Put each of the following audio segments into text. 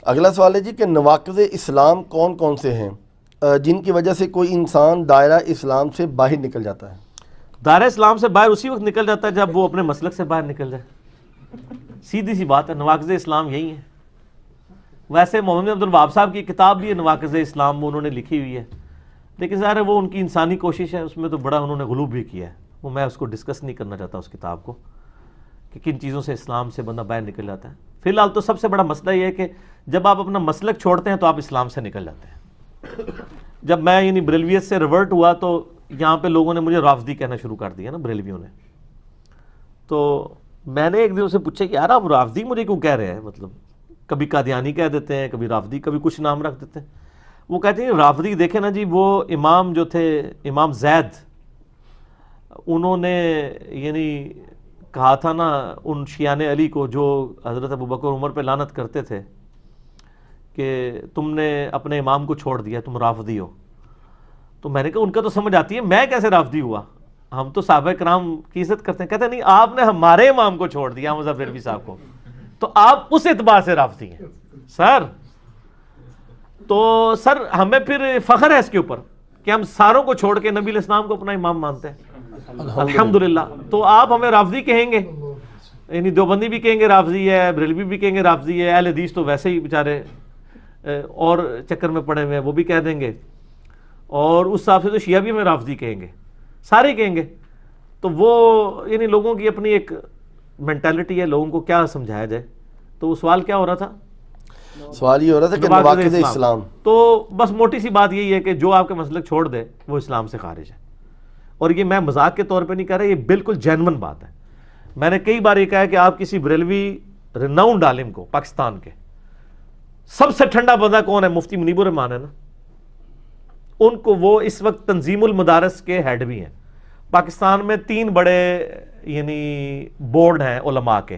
اگلا سوال ہے جی کہ نواقض اسلام کون کون سے ہیں جن کی وجہ سے کوئی انسان دائرہ اسلام سے باہر نکل جاتا ہے؟ دائرہ اسلام سے باہر اسی وقت نکل جاتا ہے جب وہ اپنے مسلک سے باہر نکل جائے. سیدھی سی بات ہے, نواقض اسلام یہی ہیں. ویسے محمد عبد الوہاب صاحب کی کتاب بھی ہے نواقض اسلام, وہ انہوں نے لکھی ہوئی ہے, لیکن ظاہر ہے وہ ان کی انسانی کوشش ہے, اس میں تو بڑا انہوں نے غلو بھی کیا ہے. وہ میں اس کو ڈسکس نہیں کرنا چاہتا اس کتاب کو کہ کن چیزوں سے اسلام سے بندہ باہر نکل جاتا ہے. فی الحال تو سب سے بڑا مسئلہ یہ ہے کہ جب آپ اپنا مسلک چھوڑتے ہیں تو آپ اسلام سے نکل جاتے ہیں. جب میں یعنی بریلویت سے ریورٹ ہوا تو یہاں پہ لوگوں نے مجھے رافضی کہنا شروع کر دیا نا, بریلویوں نے. تو میں نے ایک دن سے پوچھا کہ یار آپ رافضی مجھے کیوں کہہ رہے ہیں, مطلب کبھی قادیانی کہہ دیتے ہیں, کبھی رافضی, کبھی کچھ نام رکھ دیتے ہیں. وہ کہتے ہیں رافضی دیکھیں نا جی, وہ امام جو تھے امام زید, انہوں نے یعنی کہا تھا نا ان شیعان علی کو جو حضرت ابوبکر عمر پہ لعنت کرتے تھے کہ تم نے اپنے امام کو چھوڑ دیا, تم رافضی ہو. تو میں نے کہا ان کا تو سمجھ آتی ہے, میں کیسے رافضی ہوا, ہم تو صحابہ کرام کی عزت کرتے ہیں. کہتے ہیں نہیں, آپ نے ہمارے امام کو چھوڑ دیا, حمزہ بریلوی صاحب کو, تو آپ اس اعتبار سے رافضی ہیں. سر تو سر ہمیں پھر فخر ہے اس کے اوپر کہ ہم ساروں کو چھوڑ کے نبی علیہ السلام کو اپنا امام مانتے ہیں, الحمدللہ. تو آپ ہمیں رافضی کہیں گے, یعنی دیوبندی بھی کہیں گے رافضی ہے, بریلوی بھی کہیں گے رافضی ہے, اہل حدیث تو ویسے ہی بیچارے اور چکر میں پڑے ہوئے ہیں, وہ بھی کہہ دیں گے, اور اس حساب سے تو شیعہ بھی ہمیں رافضی کہیں گے, سارے کہیں گے. تو وہ یعنی لوگوں کی اپنی ایک مینٹالٹی ہے, لوگوں کو کیا سمجھایا جائے. تو وہ سوال کیا ہو رہا تھا؟ سوال یہ ہو رہا تھا کہ نواقض اسلام. تو بس موٹی سی بات یہی ہے کہ جو آپ کے مسلک چھوڑ دے وہ اسلام سے خارج ہے. اور یہ میں مذاق کے طور پہ نہیں کہہ رہا, یہ بالکل جینون بات ہے. میں نے کئی بار یہ کہا کہ آپ کسی بریلوی ریناؤنڈ عالم کو, پاکستان کے سب سے ٹھنڈا بندہ کون ہے, مفتی منیب الرحمان ہے نا, ان کو وہ اس وقت تنظیم المدارس کے ہیڈ بھی ہیں. پاکستان میں 3 بڑے یعنی بورڈ ہیں علماء کے,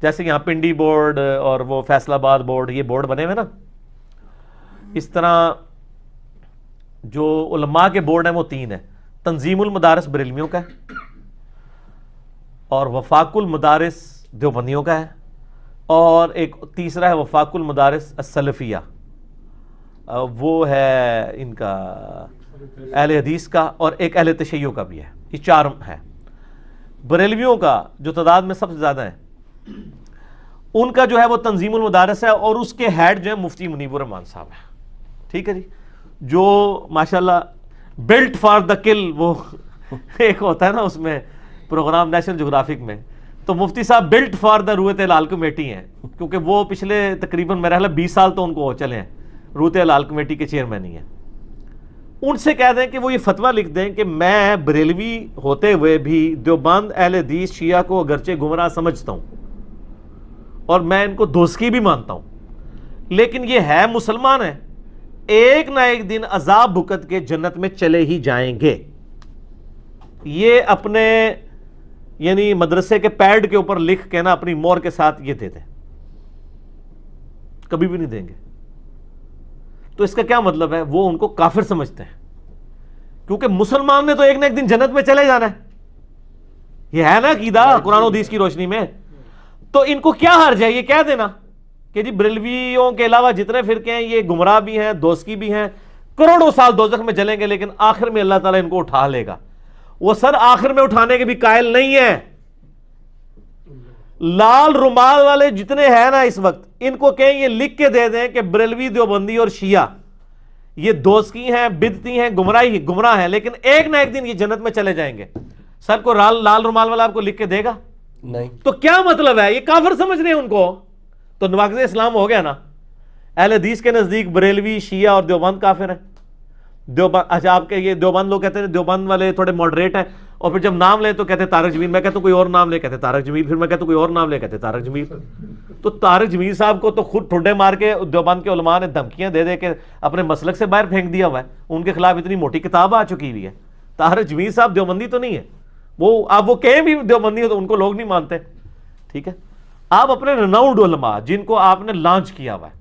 جیسے یہاں پنڈی بورڈ اور وہ فیصل آباد بورڈ, یہ بورڈ بنے ہوئے نا, اس طرح جو علماء کے بورڈ ہیں وہ 3 ہیں. تنظیم المدارس بریلویوں کا ہے, اور وفاق المدارس دیوبندیوں کا ہے, اور ایک تیسرا ہے وفاق المدارس السلفیہ, وہ ہے ان کا اہل حدیث کا, اور ایک اہل تشیع کا بھی ہے. یہ 4 ہیں. بریلویوں کا جو تعداد میں سب سے زیادہ ہے, ان کا جو ہے وہ تنظیم المدارس ہے, اور اس کے ہیڈ جو ہے مفتی منیب الرحمان صاحب ہے. ٹھیک ہے جی, جو ماشاءاللہ بلٹ فار دا کل, وہ ایک ہوتا ہے نا اس میں پروگرام نیشنل جغرافک میں, تو مفتی صاحب بلٹ فار دا رویت ہلال کمیٹی ہیں, کیونکہ وہ پچھلے تقریباً میرا خیال 20 سال تو ان کو ہو چلے ہیں رویت ہلال کمیٹی کے چیئرمین ہی ہیں. ان سے کہہ دیں کہ وہ یہ فتویٰ لکھ دیں کہ میں بریلوی ہوتے ہوئے بھی دیوبند اہل حدیث شیعہ کو اگرچہ گمراہ سمجھتا ہوں اور میں ان کو دوستی بھی مانتا ہوں, لیکن یہ ہے مسلمان ہے, ایک نہ ایک دن عذاب بھگت کے جنت میں چلے ہی جائیں گے. یہ اپنے یعنی مدرسے کے پیڈ کے اوپر لکھ کے نا اپنی مور کے ساتھ یہ دے دیں, کبھی بھی نہیں دیں گے. تو اس کا کیا مطلب ہے, وہ ان کو کافر سمجھتے ہیں, کیونکہ مسلمان نے تو ایک نہ ایک دن جنت میں چلے جانا ہے. یہ ہے نا عقیدہ قرآن و حدیث کی روشنی میں. تو ان کو کیا حرج ہے یہ کہہ دینا کہ جی بریلویوں کے علاوہ جتنے فرقے ہیں یہ گمراہ بھی ہیں, دوستی بھی ہیں, کروڑوں سال دوزخ میں جلیں گے, لیکن آخر میں اللہ تعالیٰ ان کو اٹھا لے گا. وہ سر آخر میں اٹھانے کے بھی قائل نہیں ہے. لال رومال والے جتنے ہیں نا اس وقت, ان کو کہیں یہ لکھ کے دے دیں کہ بریلوی دیوبندی اور شیعہ یہ دوستی ہیں, بدتی ہیں, گمراہ ہیں, لیکن ایک نہ ایک دن یہ جنت میں چلے جائیں گے. سر کو لال رومال والا آپ کو لکھ کے دے گا نہیں, تو کیا مطلب ہے, یہ کافر سمجھ رہے ہیں ان کو. تو نواقض اسلام ہو گیا نا. اہل حدیث کے نزدیک بریلوی, شیعہ اور دیوبند کافر ہیں. دیوبند, اچھا آپ کے یہ دیوبند لوگ کہتے ہیں دیوبند والے تھوڑے ماڈریٹ ہیں, اور پھر جب نام لیں تو کہتے ہیں طارق جمیل, میں کہتا ہوں کوئی اور نام لے, کہتے طارق جمیل, پھر میں کہتا ہوں کوئی اور نام لے, کہتے طارق جمیل. تو طارق جمیل صاحب کو تو خود ٹھڈے مار کے دیوبند کے علماء نے دھمکیاں دے دے کے اپنے مسلک سے باہر پھینک دیا ہوا ہے. ان کے خلاف اتنی موٹی کتاب آ چکی ہوئی ہے. طارق جمیل صاحب دیوبندی تو نہیں ہے, وہ آپ وہ کہیں بھی دیوبندی ہو تو ان کو لوگ نہیں مانتے. ٹھیک ہے, آپ اپنے رناؤنڈ علماء جن کو آپ نے لانچ کیا ہوا ہے,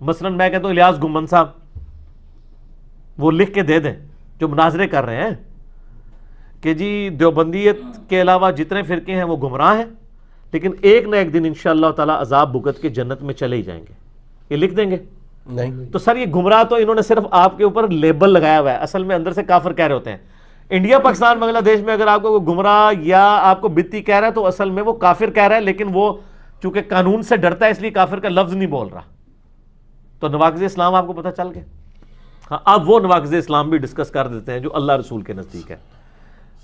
مثلا میں کہتا ہوں الیاس گمن صاحب, وہ لکھ کے دے دیں جو مناظرے کر رہے ہیں کہ جی دیوبندیت کے علاوہ جتنے فرقے ہیں وہ گمراہ ہیں, لیکن ایک نہ ایک دن انشاءاللہ تعالی عذاب بھگت کے جنت میں چلے ہی جائیں گے. یہ لکھ دیں گے؟ نہیں. تو سر یہ گمراہ تو انہوں نے صرف آپ کے اوپر لیبل لگایا ہوا ہے، اصل میں اندر سے کافر کہہ رہے ہوتے ہیں. انڈیا پاکستان بنگلہ دیش میں اگر آپ کو کوئی گمراہ یا آپ کو بدتی کہہ رہا ہے تو اصل میں وہ کافر کہہ رہا ہے، لیکن وہ چونکہ قانون سے ڈرتا ہے اس لیے کافر کا لفظ نہیں بول رہا. تو نواقض اسلام آپ کو پتہ چل گیا. ہاں اب وہ نواقض اسلام بھی ڈسکس کر دیتے ہیں جو اللہ رسول کے نزدیک ہے.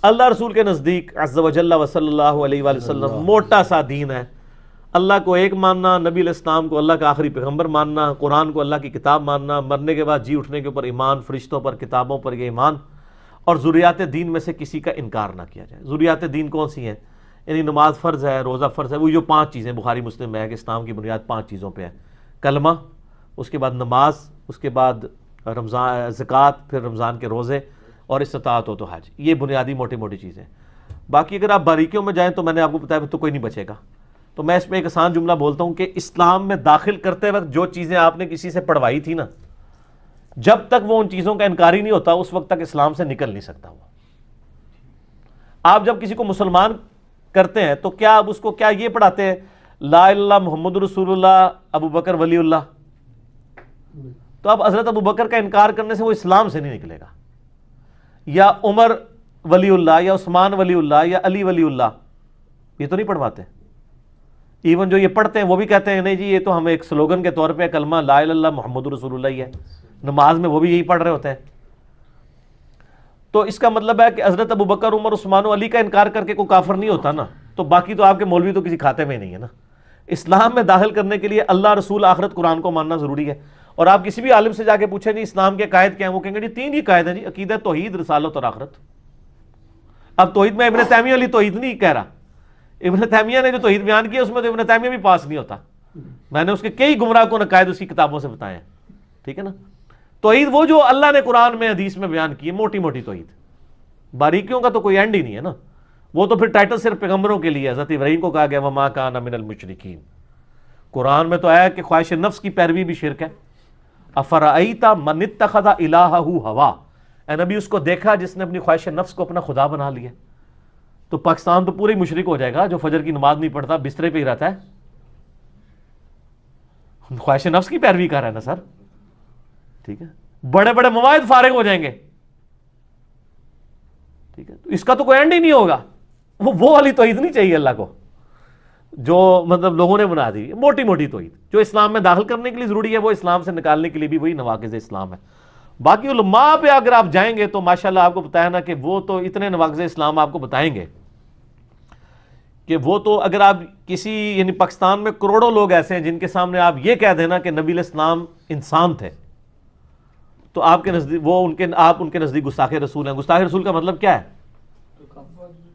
اللہ رسول کے نزدیک عز و جل و صلی اللہ علیہ وآلہ وسلم موٹا سا دین ہے. اللہ کو ایک ماننا، نبی علیہ السلام کو اللہ کا آخری پیغمبر ماننا، قرآن کو اللہ کی کتاب ماننا، مرنے کے بعد جی اٹھنے کے اوپر ایمان، فرشتوں پر، کتابوں پر یہ ایمان، اور ضروریات دین میں سے کسی کا انکار نہ کیا جائے. ضروریات دین کون سی ہیں؟ یعنی نماز فرض ہے، روزہ فرض ہے، وہ جو 5 چیزیں بخاری مسلم میں ہے کہ اسلام کی بنیاد 5 چیزوں پہ ہے. کلمہ، اس کے بعد نماز، اس کے بعد رمضان زکوٰۃ، پھر رمضان کے روزے، اور استطاعت ہو تو حج. یہ بنیادی موٹی موٹی چیزیں. باقی اگر آپ باریکیوں میں جائیں تو میں نے آپ کو بتایا تو کوئی نہیں بچے گا. تو میں اس میں ایک آسان جملہ بولتا ہوں کہ اسلام میں داخل کرتے وقت جو چیزیں آپ نے کسی سے پڑھوائی تھی نا، جب تک وہ ان چیزوں کا انکاری نہیں ہوتا اس وقت تک اسلام سے نکل نہیں سکتا. وہ آپ جب کسی کو مسلمان کرتے ہیں تو کیا آپ اس کو کیا یہ پڑھاتے ہیں لا الہ الا اللہ محمد رسول اللہ ابو بکر ولی اللہ؟ تو اب حضرت ابو بکر کا انکار کرنے سے وہ اسلام سے نہیں نکلے گا. یا عمر ولی اللہ، یا عثمان ولی اللہ، یا علی ولی اللہ، یہ تو نہیں پڑھواتے. ایون جو یہ پڑھتے ہیں وہ بھی کہتے ہیں نہیں جی یہ تو ہم ایک سلوگن کے طور پہ کلمہ لا الہ الا اللہ محمد رسول اللہ ہی ہے. نماز میں وہ بھی یہی پڑھ رہے ہوتے ہیں. تو اس کا مطلب ہے کہ حضرت ابو بکر، عمر، عثمان و علی کا انکار کر کے کوئی کافر نہیں ہوتا نا. تو باقی تو آپ کے مولوی تو کسی کھاتے میں نہیں ہے نا. اسلام میں داخل کرنے کے لیے اللہ، رسول، آخرت، قرآن کو ماننا ضروری ہے. اور آپ کسی بھی عالم سے جا کے پوچھیں جی اسلام کے قائد کیا ہیں، وہ کہیں گے جی 3 ہی قائد ہیں جی، عقیدہ، توحید، رسالت اور آخرت. اب توحید میں ابن تیمیہ علی توحید نہیں کہہ رہا. ابن تیمیہ نے جو توحید بیان کیا اس میں تو ابن تیمیہ بھی پاس نہیں ہوتا. میں نے اس کے کئی گمراہ کن عقائد اس کی کتابوں سے بتائے ہیں. ٹھیک ہے نا. توحید وہ جو اللہ نے قرآن میں حدیث میں بیان کی ہے، موٹی موٹی توحید. باریکیوں کا تو کوئی اینڈ ہی نہیں ہے نا. وہ تو پھر ٹائٹل صرف پیغمبروں کے لیے. حضرت ابراہیم کو کہا گیا وما کان من المشرکین. قرآن میں تو آیا کہ خواہش نفس کی پیروی بھی شرک ہے. افرأیت من اتخذ الہہ ہوا، اے نبی اس کو دیکھا جس نے اپنی خواہش نفس کو اپنا خدا بنا لیا. تو پاکستان تو پورے مشرک ہو جائے گا جو فجر کی نماز نہیں پڑھتا، بسترے پہ ہی رہتا ہے، خواہش نفس کی پیروی کر رہا ہے نا سر. ٹھیک ہے. بڑے بڑے مواعظ فارغ ہو جائیں گے. ٹھیک ہے. تو اس کا تو کوئی اینڈ ہی نہیں ہوگا. وہ والی توحید نہیں چاہیے اللہ کو جو مطلب لوگوں نے بنا دی. موٹی موٹی توحید جو اسلام میں داخل کرنے کے لیے ضروری ہے وہ اسلام سے نکالنے کے لیے بھی وہی نواقض اسلام ہے. باقی علماء پہ اگر آپ جائیں گے تو ماشاءاللہ آپ کو بتایا نا کہ وہ تو اتنے نواقض اسلام آپ کو بتائیں گے کہ وہ تو اگر آپ کسی یعنی پاکستان میں کروڑوں لوگ ایسے ہیں جن کے سامنے آپ یہ کہہ دینا کہ نبی علیہ السلام انسان تھے تو آپ کے نزدیک وہ آپ ان کے نزدیک گستاخ رسول ہیں. گستاخ رسول کا مطلب کیا ہے؟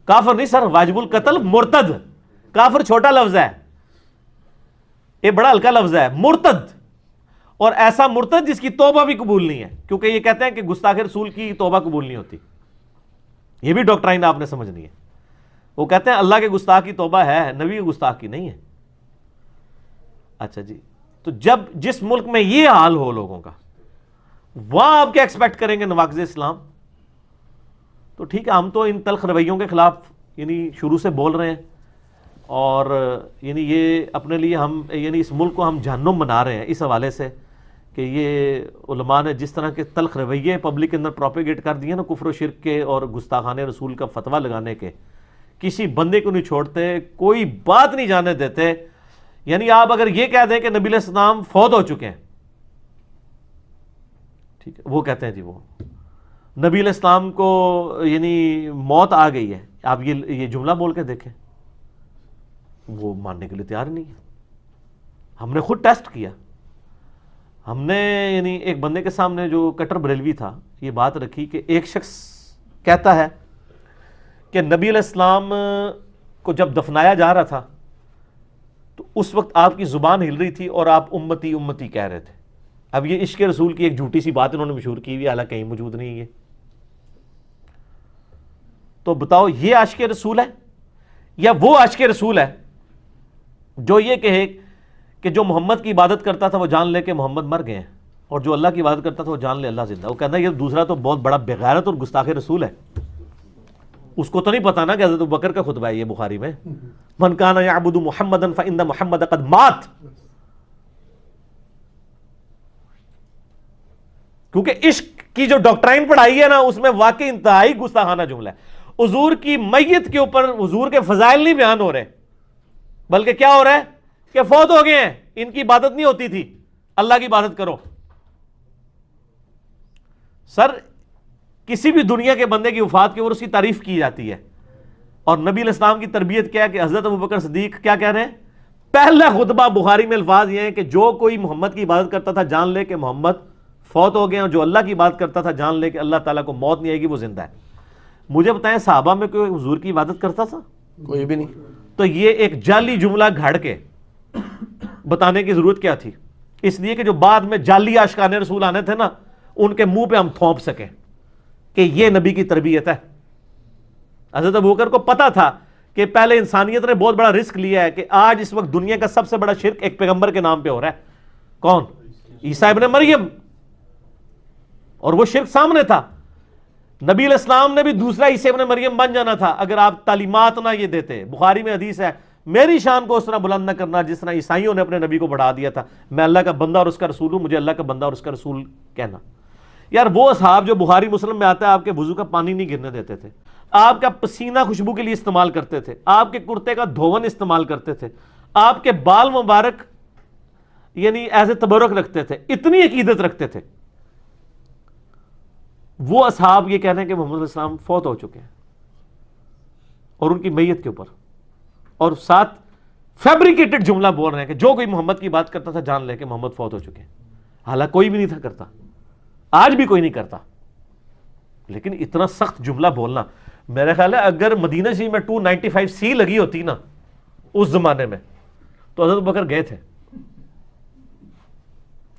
کافر نہیں سر، واجب القتل، مرتد. کافر چھوٹا لفظ ہے، یہ بڑا ہلکا لفظ ہے. مرتد، اور ایسا مرتد جس کی توبہ بھی قبول نہیں ہے، کیونکہ یہ کہتے ہیں کہ گستاخ رسول کی توبہ قبول نہیں ہوتی. یہ بھی ڈاکٹرائن آپ نے سمجھنی ہے. وہ کہتے ہیں اللہ کے گستاخ کی توبہ ہے، نبی کے گستاخ کی نہیں ہے. اچھا جی. تو جب جس ملک میں یہ حال ہو لوگوں کا، وہاں آپ کیا ایکسپیکٹ کریں گے نواقض اسلام؟ تو ٹھیک ہے، ہم تو ان تلخ رویوں کے خلاف یعنی شروع سے بول رہے ہیں، اور یعنی یہ اپنے لیے ہم یعنی اس ملک کو ہم جہنم بنا رہے ہیں اس حوالے سے کہ یہ علماء نے جس طرح کے تلخ رویے پبلک کے اندر پروپیگیٹ کر دیے نا، کفر و شرک کے اور گستاخانہ رسول کا فتویٰ لگانے کے. کسی بندے کو نہیں چھوڑتے، کوئی بات نہیں جانے دیتے. یعنی آپ اگر یہ کہہ دیں کہ نبی علیہ السلام فوت ہو چکے ہیں، ٹھیک ہے، وہ کہتے ہیں جی وہ نبی علیہ السلام کو یعنی موت آ گئی ہے، آپ یہ جملہ بول کے دیکھیں، وہ ماننے کے لیے تیار نہیں ہے. ہم نے خود ٹیسٹ کیا. ہم نے یعنی ایک بندے کے سامنے جو کٹر بریلوی تھا یہ بات رکھی کہ ایک شخص کہتا ہے کہ نبی علیہ السلام کو جب دفنایا جا رہا تھا تو اس وقت آپ کی زبان ہل رہی تھی اور آپ امتی امتی کہہ رہے تھے. اب یہ عشق رسول کی ایک جھوٹی سی بات انہوں نے مشہور کی ہوئی، حالانکہ کہیں موجود نہیں ہے. تو بتاؤ یہ عاشق رسول ہے یا وہ عاشق رسول ہے جو یہ کہے کہ جو محمد کی عبادت کرتا تھا وہ جان لے کہ محمد مر گئے ہیں، اور جو اللہ کی عبادت کرتا تھا وہ جان لے اللہ زندہ. وہ کہتا ہے یہ دوسرا تو بہت بڑا بغیرت اور گستاخ رسول ہے. اس کو تو نہیں پتا نا کہ حضرت ابوبکر کا خطبہ ہے یہ بخاری میں، من کان یعبد محمدا فإن محمد قد مات. کیونکہ عشق کی جو ڈاکٹرائن پڑھائی ہے نا اس میں واقعی انتہائی گستاخانہ جملہ ہے۔ حضور کی میت کے اوپر حضور کے فضائل نہیں بیان ہو رہے، بلکہ کیا ہو رہا ہے کہ فوت ہو گئے ہیں، ان کی عبادت نہیں ہوتی تھی، اللہ کی عبادت کرو۔ سر کسی بھی دنیا کے بندے کی وفات کے اوپر اس کی تعریف کی جاتی ہے، اور نبی علیہ السلام کی تربیت کیا ہے کہ حضرت ابوبکر صدیق کیا کہہ رہے ہیں؟ پہلا خطبہ بخاری میں الفاظ یہ ہیں کہ جو کوئی محمد کی عبادت کرتا تھا جان لے کہ محمد فوت ہو گئے، اور جو اللہ کی عبادت کرتا تھا جان لے کہ اللہ تعالیٰ کو موت نہیں آئے گی، وہ زندہ ہے۔ مجھے بتائیں صحابہ میں کوئی حضور کی عبادت کرتا تھا؟ کوئی بھی نہیں۔ تو یہ ایک جعلی جملہ گھڑ کے بتانے کی ضرورت کیا تھی؟ اس لیے کہ جو بعد میں جعلی عاشقان رسول آنے تھے نا، ان کے منہ پہ ہم تھوپ سکیں کہ یہ نبی کی تربیت ہے۔ حضرت ابوبکر کو پتا تھا کہ پہلے انسانیت نے بہت بڑا رسک لیا ہے کہ آج اس وقت دنیا کا سب سے بڑا شرک ایک پیغمبر کے نام پہ ہو رہا ہے، کون؟ عیسیٰ ابن مریم، اور وہ شرک سامنے تھا۔ نبی علیہ السلام نے بھی دوسرا عیسیٰ ابن مریم بن جانا تھا اگر آپ تعلیمات نہ یہ دیتے۔ بخاری میں حدیث ہے، میری شان کو اس طرح بلند نہ کرنا جس طرح عیسائیوں نے اپنے نبی کو بڑھا دیا تھا، میں اللہ کا بندہ اور اس کا رسول ہوں، مجھے اللہ کا بندہ اور اس کا رسول کہنا۔ یار وہ اصحاب جو بخاری مسلم میں آتا ہے آپ کے وضو کا پانی نہیں گرنے دیتے تھے، آپ کا پسینہ خوشبو کے لیے استعمال کرتے تھے، آپ کے کرتے کا دھون استعمال کرتے تھے، آپ کے بال مبارک یعنی ایز اے تبرک رکھتے تھے، اتنی عقیدت رکھتے تھے، وہ اصحاب یہ کہہ رہے ہیں کہ محمد علیہ السلام فوت ہو چکے ہیں اور ان کی میت کے اوپر، اور ساتھ فیبریکیٹڈ جملہ بول رہے ہیں کہ جو کوئی محمد کی بات کرتا تھا جان لے کہ محمد فوت ہو چکے ہیں۔ حالانکہ کوئی بھی نہیں تھا کرتا، آج بھی کوئی نہیں کرتا، لیکن اتنا سخت جملہ بولنا، میرا خیال ہے اگر مدینہ شریف میں 295C لگی ہوتی نا اس زمانے میں تو حضرت بکر گئے تھے،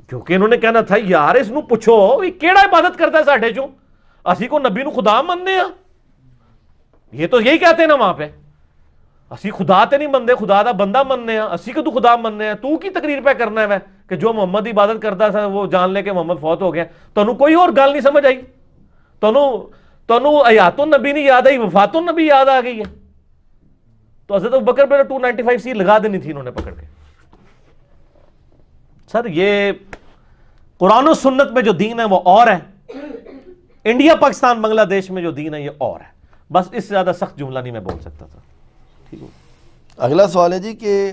کیونکہ انہوں نے کہنا تھا یار اس نو پوچھو یہ کیڑا عبادت کرتا ہے ساڈے چوں، اسی کو نبی نو خدا مننے ہاں، یہ تو یہی کہتے ہیں نا وہاں پہ، اسی خدا تے نہیں منتے، خدا دا بندہ مننے ہاں، اسی کو تو خدا مننے ہیں، تو کی تقریر پہ کرنا ہے کہ جو محمد کی عبادت کرتا تھا وہ جان لے کہ محمد فوت ہو گیا۔ تانوں کوئی اور گل نہیں سمجھ آئی؟ تانوں حیات النبی نہیں یاد آئی، وفات النبی یاد آ گئی ہے؟ تو حضرت ابوبکر پہ 295C لگا دینی تھی انہوں نے پکڑ کے۔ سر یہ قرآن و سنت میں جو دین ہے وہ اور ہے، انڈیا پاکستان بنگلہ دیش میں جو دین ہے یہ اور ہے، بس اس سے زیادہ سخت جملہ نہیں میں بول سکتا تھا۔ ٹھیک ہے، اگلا سوال ہے جی کہ